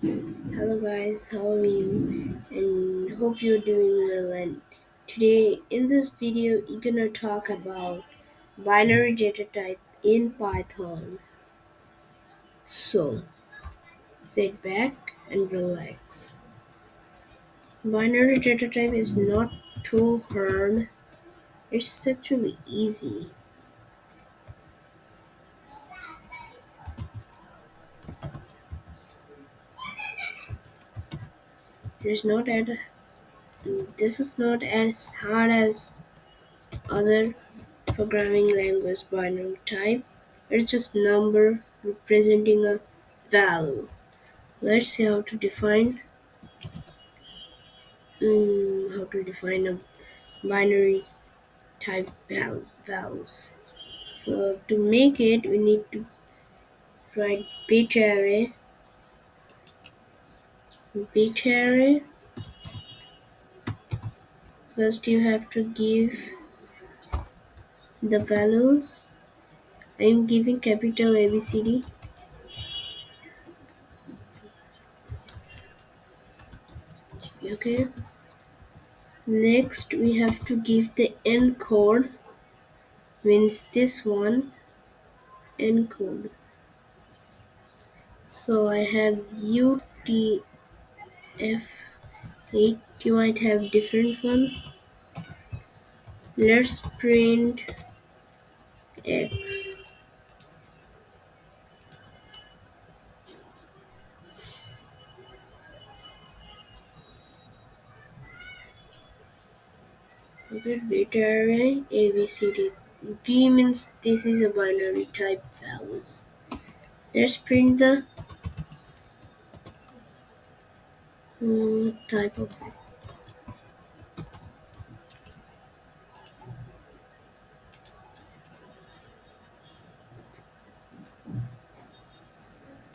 Hello guys, how are you? And hope you're doing well. And today in this video, you're gonna talk about binary data type in Python. So sit back and relax. Binary data type is not too hard. It's actually easy. There's not at this is not as hard as other programming language binary type. It's just number representing a value. Let's see how to define a binary type values. So to make it, we need to write bit array. Bit array. First, you have to give the values. I am giving capital ABCD. Okay. Next, we have to give the encode. Means this one encode. So I have UTF-8. You might have different one. Let's print X. Okay, data array ABCD. B means this is a binary type values. Let's print the type of it.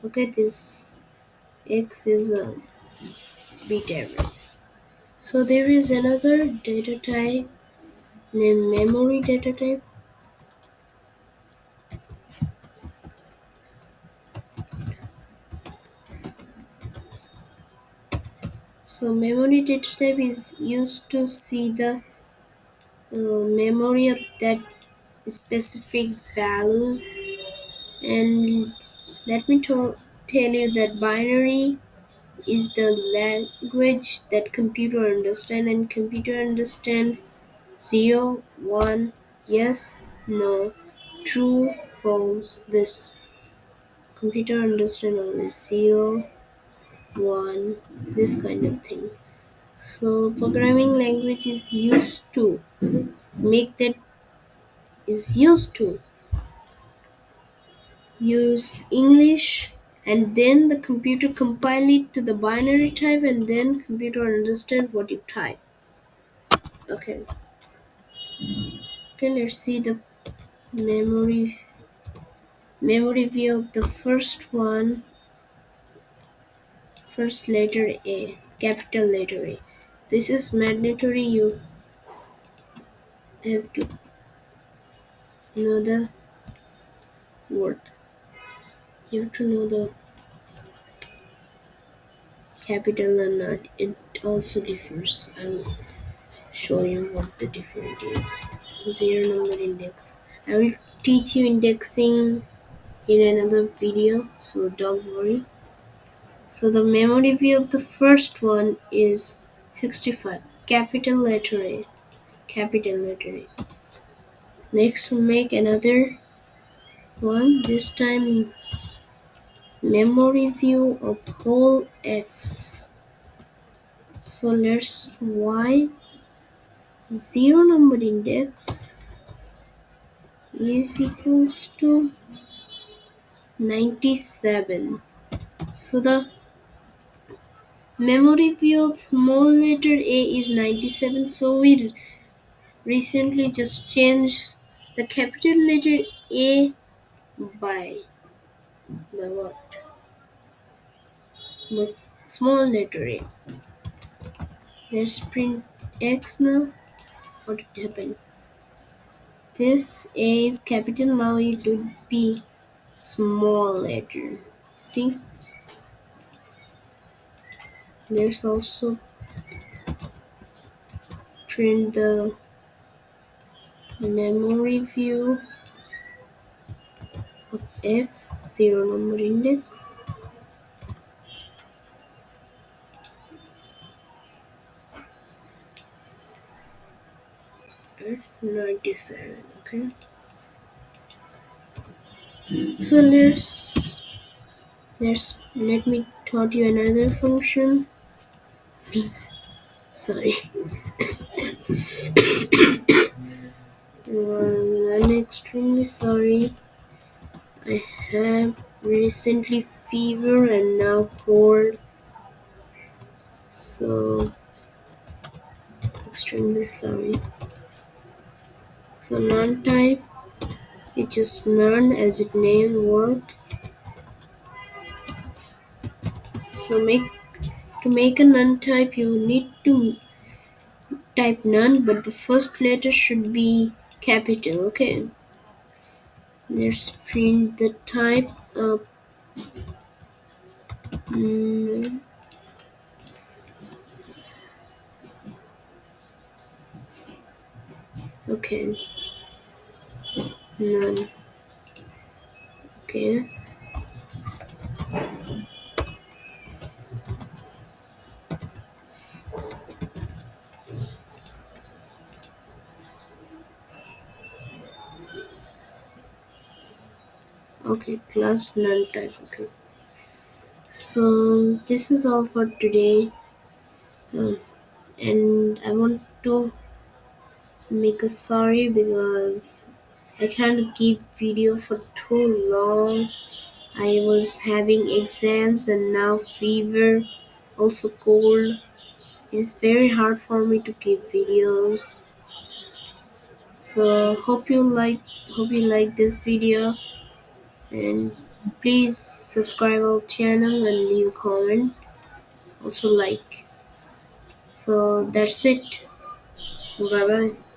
Okay, this X is a bit array. So there is another data type named memory data type. So memory data type is used to see the memory of that specific values. And let me tell you that binary is the language that computer understand, and computer understand 0 1, yes, no, true, false. This computer understand only 0 1, this kind of thing. So programming language make that is used to use English, and then the computer compile it to the binary type, and then computer understand what you type. Okay. Okay, let's see the memory memory view of the first one. First letter A, capital letter A. This is mandatory. You have to know the word. You have to know the capital or not. It also differs. I'll show you what the difference is. Zero number index. I will teach you indexing in another video, so don't worry. So the memory view of the first one is 65, capital letter A, capital letter A. Next we'll make another one, this time memory view of whole X. So let's Y, zero number index is equals to 97. So the memory view of small letter A is 97. So we recently just changed the capital letter A by what? By small letter A. Let's print X now. What did happen? This A is capital, now it would be small letter. See? There's also print the memory view of X, zero number index. F97. Okay. So let me taught you another function. Sorry. I'm extremely sorry. I have recently fever and now cold. So extremely sorry. So none type is just none as its name work. So to make a none type you need to type none, but the first letter should be capital. Okay. Let's print the type of mm, okay, none. Okay. Okay, class none type. Okay. So this is all for today. Um, and I want to make a sorry because I can't keep video for too long. I was having exams and now fever, also cold. It is very hard for me to keep videos. So hope you like this video, and please subscribe our channel and leave a comment. Also like. So that's it. Bye bye.